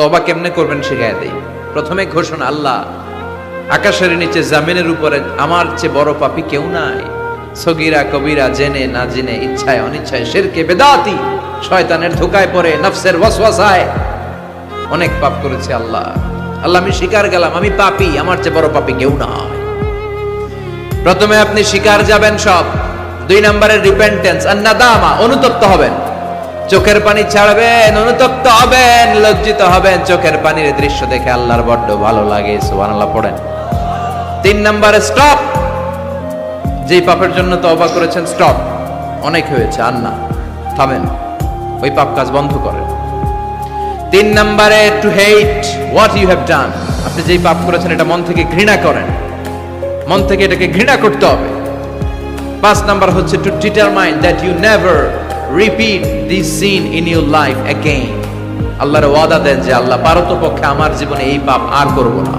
তওবা কেমনে করবেন শিখায় দেই। প্রথমে ঘোষণা, আল্লাহ আকাশের নিচে জামিনের উপরে আমার চেয়ে বড় পাপী কেউ নাই। সগীরা কবিরা, জেনে না জেনে, ইচ্ছায় অনিচ্ছায়, শিরকে বেদাতি, শয়তানের ধোকায় পড়ে, নফসের ওয়াসওয়াসায় অনেক পাপ করেছি আল্লাহ। আল্লাহ আমি স্বীকার গেলাম আমি পাপী, আমার চেয়ে বড় পাপী কেউ নাই। প্রথমে আপনি স্বীকার যাবেন সব। 2 নম্বরের রিপেন্টেন্স আর নাদামা, অনুতপ্ত হবেন, চোখের পানি ছাড়বেন, অনুতপ্ত হবেন, লজ্জিত হবেন। চোখের পানির দৃশ্য দেখে আল্লাহর বড্ড ভালো লাগে, সুবহানাল্লাহ পড়েন। 3 নম্বরে স্টপ, যেই পাপের জন্য তওবা করেছেন স্টপ, অনেক হয়েছে আর না, থামেন, ওই পাপ কাজ বন্ধ করেন। 3 নম্বরে to hate what you have done, আপনি যেই পাপ করেছেন এটা মন থেকে ঘৃণা করেন, মন থেকে এটাকে ঘৃণা করতে হবে। 5 নাম্বার হচ্ছে to determine that you never repeat this sin in your life again. আল্লাহর ওয়াদা দেন যে আল্লাহ পারতপক্ষে আমার জীবনে এই পাপ আর করব না।